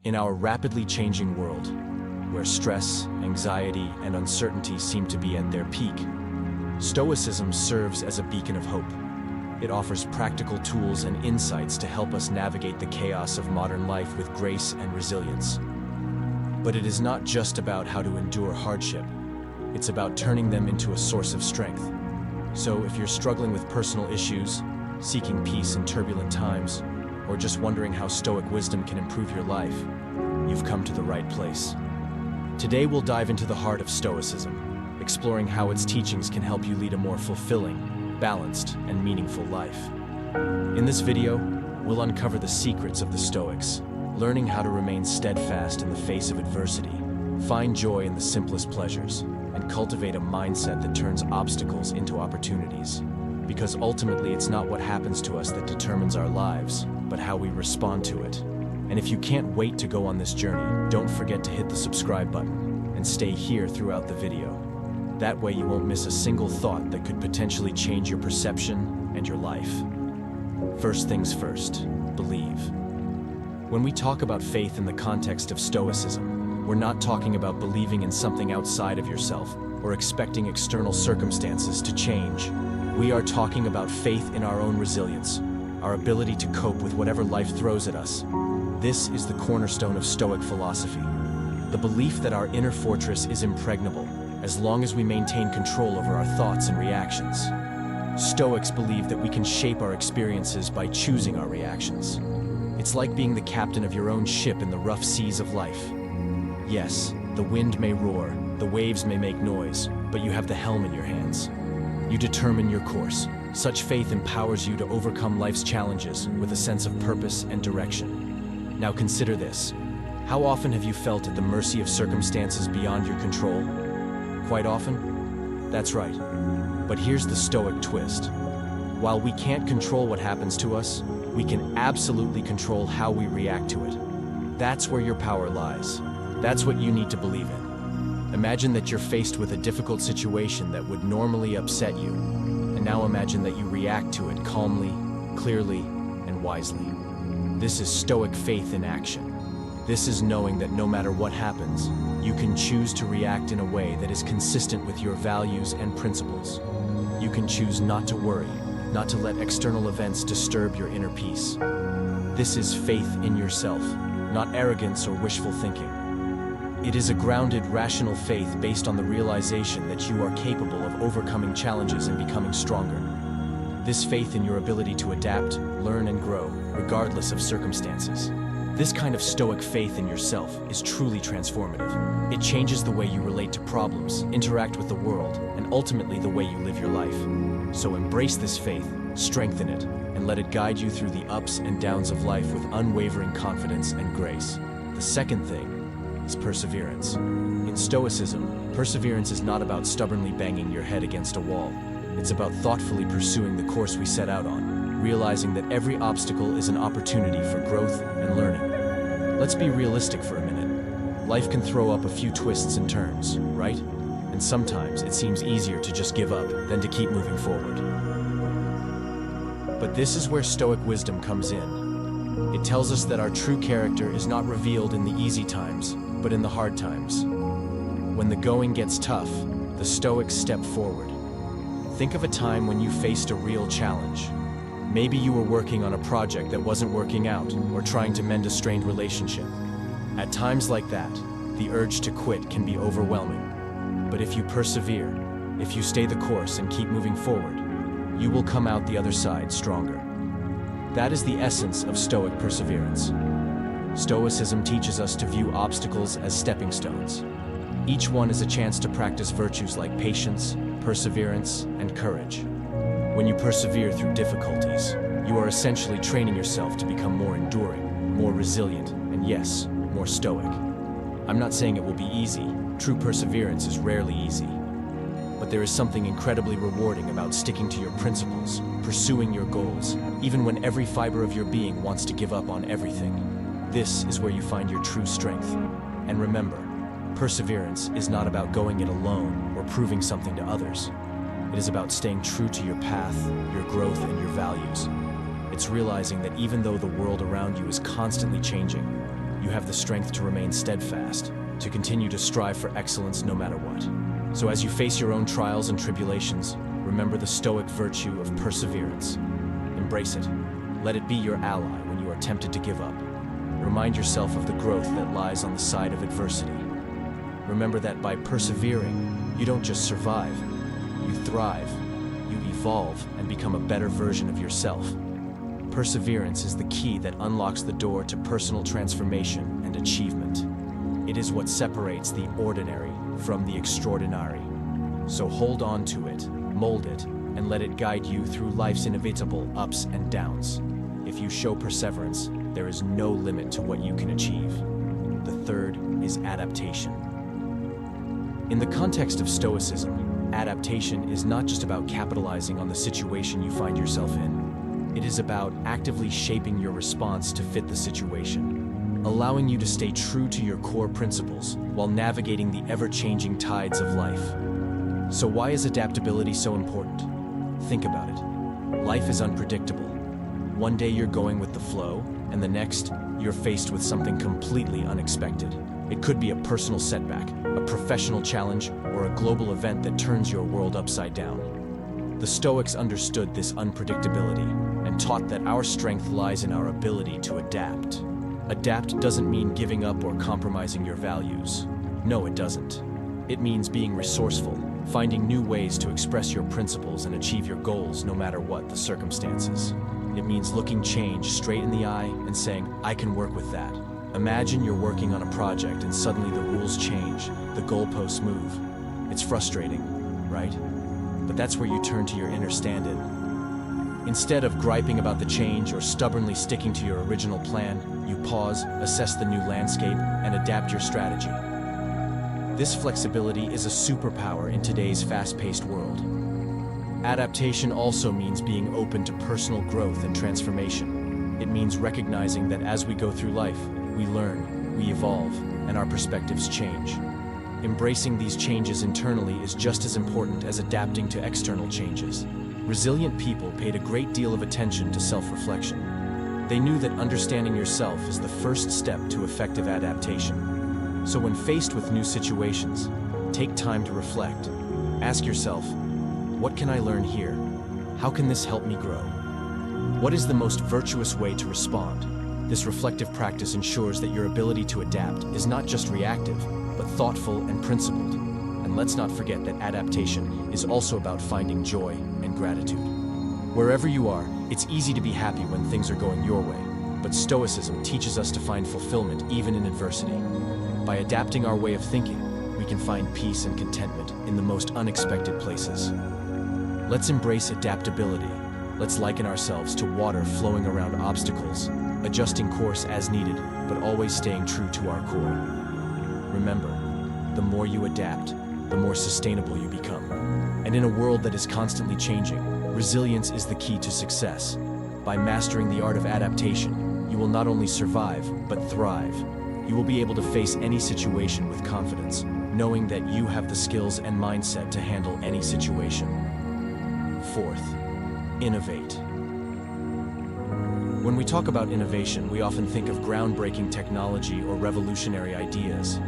In our rapidly changing world, where stress, anxiety, and uncertainty seem to be at their peak, Stoicism serves as a beacon of hope. It offers practical tools and insights to help us navigate the chaos of modern life with grace and resilience. But it is not just about how to endure hardship. It's about turning them into a source of strength. So if you're struggling with personal issues, seeking peace in turbulent times, or just wondering how Stoic wisdom can improve your life, you've come to the right place. Today we'll dive into the heart of Stoicism, exploring how its teachings can help you lead a more fulfilling, balanced, and meaningful life. In this video, we'll uncover the secrets of the Stoics, learning how to remain steadfast in the face of adversity, find joy in the simplest pleasures, and cultivate a mindset that turns obstacles into opportunities. Because ultimately, it's not what happens to us that determines our lives, but how we respond to it. And if you can't wait to go on this journey, don't forget to hit the subscribe button and stay here throughout the video. That way you won't miss a single thought that could potentially change your perception and your life. First things first, believe. When we talk about faith in the context of Stoicism, we're not talking about believing in something outside of yourself or expecting external circumstances to change. We are talking about faith in our own resilience, our ability to cope with whatever life throws at us. This is the cornerstone of Stoic philosophy. The belief that our inner fortress is impregnable, as long as we maintain control over our thoughts and reactions. Stoics believe that we can shape our experiences by choosing our reactions. It's like being the captain of your own ship in the rough seas of life. Yes, the wind may roar, the waves may make noise, but you have the helm in your hands. You determine your course. Such faith empowers you to overcome life's challenges with a sense of purpose and direction. Now consider this. How often have you felt at the mercy of circumstances beyond your control? Quite often? That's right. But here's the Stoic twist. While we can't control what happens to us, we can absolutely control how we react to it. That's where your power lies. That's what you need to believe in. Imagine that you're faced with a difficult situation that would normally upset you. And now imagine that you react to it calmly, clearly, and wisely. This is Stoic faith in action. This is knowing that no matter what happens, you can choose to react in a way that is consistent with your values and principles. You can choose not to worry, not to let external events disturb your inner peace. This is faith in yourself, not arrogance or wishful thinking. It is a grounded, rational faith based on the realization that you are capable of overcoming challenges and becoming stronger. This faith in your ability to adapt, learn, and grow, regardless of circumstances. This kind of Stoic faith in yourself is truly transformative. It changes the way you relate to problems, interact with the world, and ultimately the way you live your life. So embrace this faith, strengthen it, and let it guide you through the ups and downs of life with unwavering confidence and grace. The second thing is perseverance. In Stoicism, perseverance is not about stubbornly banging your head against a wall. It's about thoughtfully pursuing the course we set out on, realizing that every obstacle is an opportunity for growth and learning. Let's be realistic for a minute. Life can throw up a few twists and turns, right? And sometimes it seems easier to just give up than to keep moving forward. But this is where Stoic wisdom comes in. It tells us that our true character is not revealed in the easy times, but in the hard times. When the going gets tough, the Stoics step forward. Think of a time when you faced a real challenge. Maybe you were working on a project that wasn't working out, or trying to mend a strained relationship. At times like that, the urge to quit can be overwhelming. But if you persevere, if you stay the course and keep moving forward, you will come out the other side stronger. That is the essence of Stoic perseverance. Stoicism teaches us to view obstacles as stepping stones. Each one is a chance to practice virtues like patience, perseverance, and courage. When you persevere through difficulties, you are essentially training yourself to become more enduring, more resilient, and yes, more stoic. I'm not saying it will be easy. True perseverance is rarely easy. But there is something incredibly rewarding about sticking to your principles, pursuing your goals, even when every fiber of your being wants to give up on everything. This is where you find your true strength. And remember, perseverance is not about going it alone or proving something to others. It is about staying true to your path, your growth, and your values. It's realizing that even though the world around you is constantly changing, you you have the strength to remain steadfast, to continue to strive for excellence no matter what. So as you face your own trials and tribulations, remember the Stoic virtue of perseverance. Embrace it. Let it be your ally when you are tempted to give up. Remind yourself of the growth that lies on the side of adversity. Remember that by persevering, you don't just survive, you thrive, you evolve and become a better version of yourself. Perseverance is the key that unlocks the door to personal transformation and achievement. It is what separates the ordinary from the extraordinary. So hold on to it, mold it, and let it guide you through life's inevitable ups and downs. If you show perseverance, there is no limit to what you can achieve. The third is adaptation. In the context of Stoicism, adaptation is not just about capitalizing on the situation you find yourself in. It is about actively shaping your response to fit the situation, allowing you to stay true to your core principles while navigating the ever-changing tides of life. So why is adaptability so important? Think about it. Life is unpredictable. One day you're going with the flow, and the next, you're faced with something completely unexpected. It could be a personal setback, a professional challenge, or a global event that turns your world upside down. The Stoics understood this unpredictability and taught that our strength lies in our ability to adapt. Adapt doesn't mean giving up or compromising your values. No, it doesn't. It means being resourceful, finding new ways to express your principles and achieve your goals no matter what the circumstances. It means looking change straight in the eye and saying, I can work with that. Imagine you're working on a project and suddenly the rules change, the goalposts move. It's frustrating, right? But that's where you turn to your inner stand-in. Instead of griping about the change or stubbornly sticking to your original plan, you pause, assess the new landscape, and adapt your strategy. This flexibility is a superpower in today's fast-paced world. Adaptation also means being open to personal growth and transformation. It means recognizing that as we go through life, we learn, we evolve, and our perspectives change. Embracing these changes internally is just as important as adapting to external changes. Resilient people paid a great deal of attention to self-reflection. They knew that understanding yourself is the first step to effective adaptation. So when faced with new situations, take time to reflect. Ask yourself, what can I learn here? How can this help me grow? What is the most virtuous way to respond? This reflective practice ensures that your ability to adapt is not just reactive, but thoughtful and principled. And let's not forget that adaptation is also about finding joy and gratitude. Wherever you are, it's easy to be happy when things are going your way, but Stoicism teaches us to find fulfillment even in adversity. By adapting our way of thinking, we can find peace and contentment in the most unexpected places. Let's embrace adaptability. Let's liken ourselves to water flowing around obstacles, adjusting course as needed, but always staying true to our core. Remember, the more you adapt, the more sustainable you become. And in a world that is constantly changing, resilience is the key to success. By mastering the art of adaptation, you will not only survive, but thrive. You will be able to face any situation with confidence, knowing that you have the skills and mindset to handle any situation. Fourth, innovate. When we talk about innovation, we often think of groundbreaking technology or revolutionary ideas.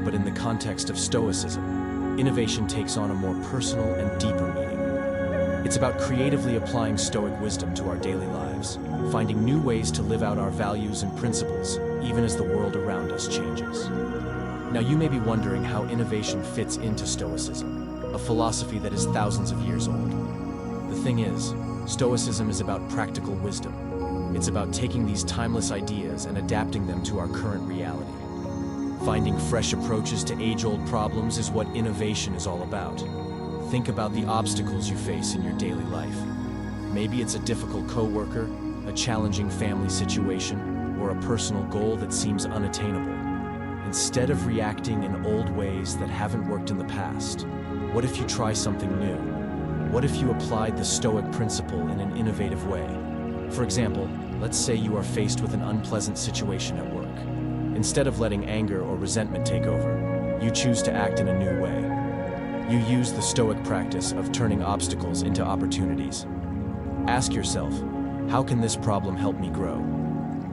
But in the context of Stoicism, innovation takes on a more personal and deeper meaning. It's about creatively applying Stoic wisdom to our daily lives, finding new ways to live out our values and principles, even as the world around us changes. Now, you may be wondering how innovation fits into Stoicism, a philosophy that is thousands of years old. The thing is, Stoicism is about practical wisdom. It's about taking these timeless ideas and adapting them to our current reality. Finding fresh approaches to age-old problems is what innovation is all about. Think about the obstacles you face in your daily life. Maybe it's a difficult coworker, a challenging family situation, or a personal goal that seems unattainable. Instead of reacting in old ways that haven't worked in the past, what if you try something new? What if you applied the Stoic principle in an innovative way? For example, let's say you are faced with an unpleasant situation at work. Instead of letting anger or resentment take over, you choose to act in a new way. You use the Stoic practice of turning obstacles into opportunities. Ask yourself, how can this problem help me grow?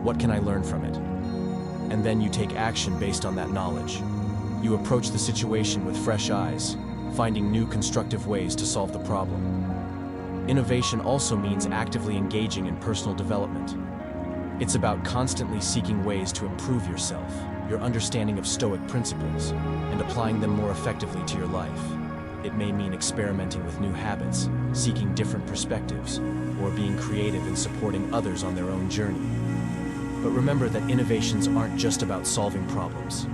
What can I learn from it? and then you take action based on that knowledge. You approach the situation with fresh eyes, finding new constructive ways to solve the problem. Innovation also means actively engaging in personal development. It's about constantly seeking ways to improve yourself, your understanding of Stoic principles, and applying them more effectively to your life. It may mean experimenting with new habits, seeking different perspectives, or being creative in supporting others on their own journey. But remember that innovations aren't just about solving problems.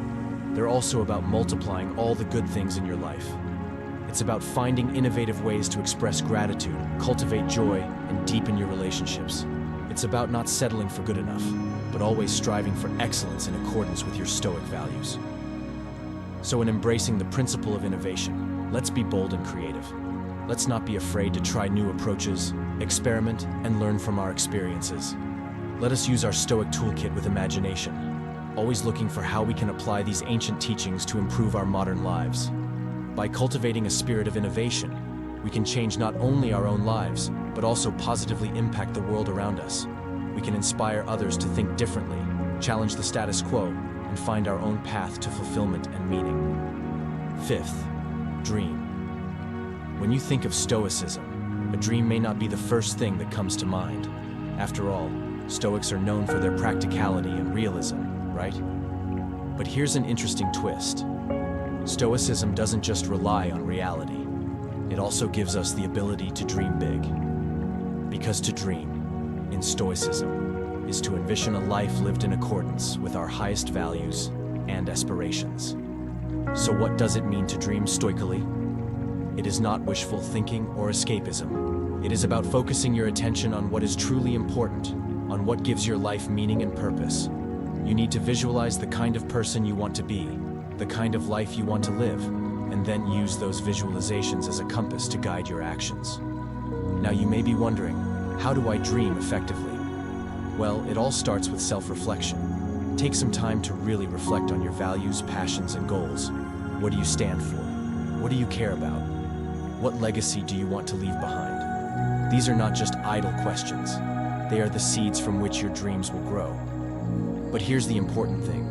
They're also about multiplying all the good things in your life. It's about finding innovative ways to express gratitude, cultivate joy, and deepen your relationships. It's about not settling for good enough, but always striving for excellence in accordance with your Stoic values. So in embracing the principle of innovation, let's be bold and creative. Let's not be afraid to try new approaches, experiment, and learn from our experiences. Let us use our Stoic toolkit with imagination, always looking for how we can apply these ancient teachings to improve our modern lives. By cultivating a spirit of innovation, we can change not only our own lives, but also positively impact the world around us. We can inspire others to think differently, challenge the status quo, and find our own path to fulfillment and meaning. Fifth, dream. When you think of Stoicism, a dream may not be the first thing that comes to mind. After all, Stoics are known for their practicality and realism, right? But here's an interesting twist. Stoicism doesn't just rely on reality. It also gives us the ability to dream big. Because to dream, in Stoicism, is to envision a life lived in accordance with our highest values and aspirations. So what does it mean to dream stoically? It is not wishful thinking or escapism. It is about focusing your attention on what is truly important, on what gives your life meaning and purpose. You need to visualize the kind of person you want to be, the kind of life you want to live, and then use those visualizations as a compass to guide your actions. Now you may be wondering, how do I dream effectively? Well, it all starts with self-reflection. Take some time to really reflect on your values, passions, and goals. What do you stand for? What do you care about? What legacy do you want to leave behind? These are not just idle questions. They are the seeds from which your dreams will grow. But here's the important thing.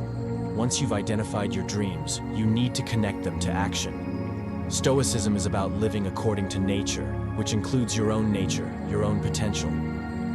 Once you've identified your dreams, you need to connect them to action. Stoicism is about living according to nature, which includes your own nature, your own potential.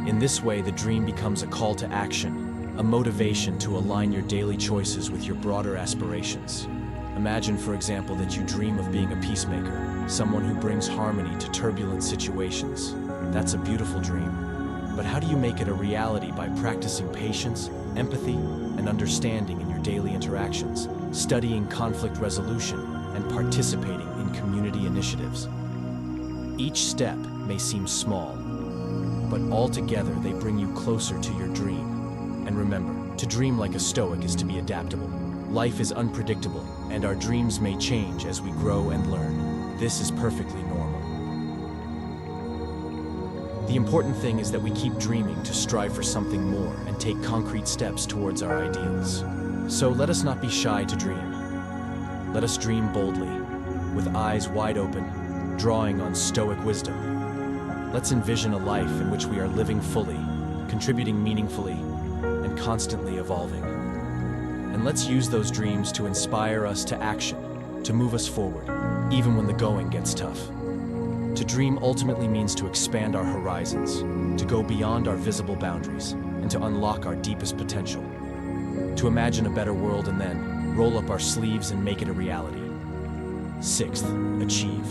In this way, the dream becomes a call to action, a motivation to align your daily choices with your broader aspirations. Imagine, for example, that you dream of being a peacemaker, someone who brings harmony to turbulent situations. That's a beautiful dream. But how do you make it a reality? By practicing patience, empathy, and understanding in your daily interactions, studying conflict resolution, and participating in community initiatives. Each step may seem small, but altogether they bring you closer to your dream. And remember, to dream like a Stoic is to be adaptable. Life is unpredictable, and our dreams may change as we grow and learn. This is perfectly normal. The important thing is that we keep dreaming to strive for something more and take concrete steps towards our ideals. So let us not be shy to dream. Let us dream boldly, with eyes wide open, drawing on Stoic wisdom. Let's envision a life in which we are living fully, contributing meaningfully, and constantly evolving. And let's use those dreams to inspire us to action, to move us forward, even when the going gets tough. To dream ultimately means to expand our horizons, to go beyond our visible boundaries, and to unlock our deepest potential. To imagine a better world and then roll up our sleeves and make it a reality. Sixth, achieve.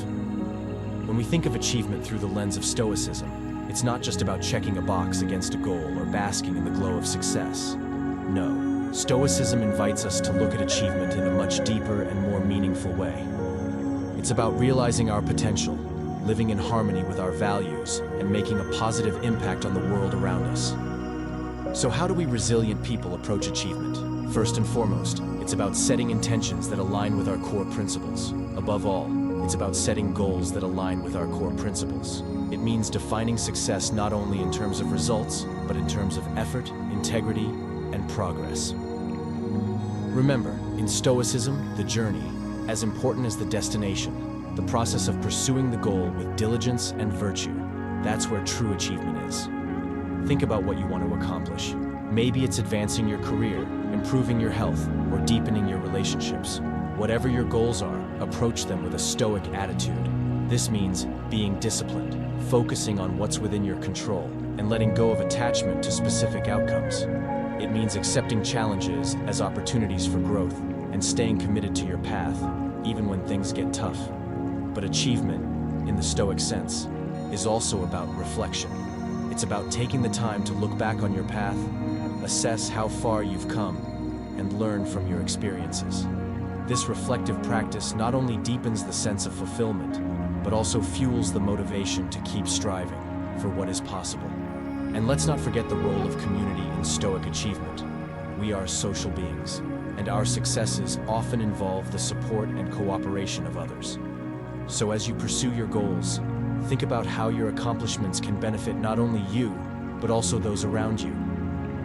When we think of achievement through the lens of Stoicism, it's not just about checking a box against a goal or basking in the glow of success. No, Stoicism invites us to look at achievement in a much deeper and more meaningful way. It's about realizing our potential, living in harmony with our values, and making a positive impact on the world around us. So how do we resilient people approach achievement? First and foremost, it's about setting intentions that align with our core principles. Above all, it's about setting goals that align with our core principles. It means defining success not only in terms of results, but in terms of effort, integrity, and progress. Remember, in Stoicism, the journey, as important as the destination, the process of pursuing the goal with diligence and virtue, that's where true achievement is. Think about what you want to accomplish. Maybe it's advancing your career, improving your health, or deepening your relationships. Whatever your goals are, approach them with a Stoic attitude. This means being disciplined, focusing on what's within your control, and letting go of attachment to specific outcomes. It means accepting challenges as opportunities for growth and staying committed to your path, even when things get tough. But achievement, in the Stoic sense, is also about reflection. It's about taking the time to look back on your path, assess how far you've come, and learn from your experiences. This reflective practice not only deepens the sense of fulfillment, but also fuels the motivation to keep striving for what is possible. And let's not forget the role of community in Stoic achievement. We are social beings, and our successes often involve the support and cooperation of others. So as you pursue your goals, think about how your accomplishments can benefit not only you, but also those around you.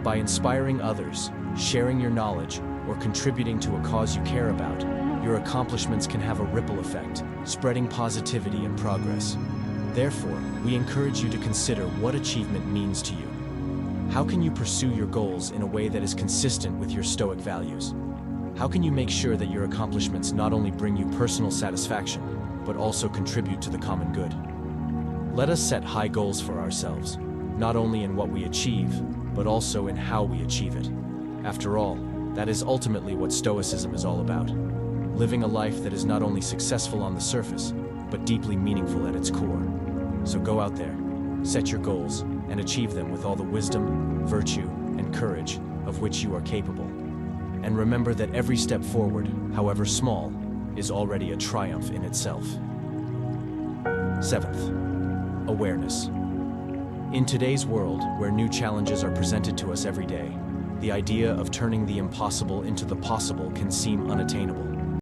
By inspiring others, sharing your knowledge, or contributing to a cause you care about, your accomplishments can have a ripple effect, spreading positivity and progress. Therefore, we encourage you to consider what achievement means to you. How can you pursue your goals in a way that is consistent with your Stoic values? How can you make sure that your accomplishments not only bring you personal satisfaction, but also contribute to the common good? Let us set high goals for ourselves, not only in what we achieve, but also in how we achieve it. After all, that is ultimately what Stoicism is all about. Living a life that is not only successful on the surface, but deeply meaningful at its core. So go out there, set your goals, and achieve them with all the wisdom, virtue, and courage of which you are capable. And remember that every step forward, however small, is already a triumph in itself. 7th, awareness. In today's world, where new challenges are presented to us every day, the idea of turning the impossible into the possible can seem unattainable.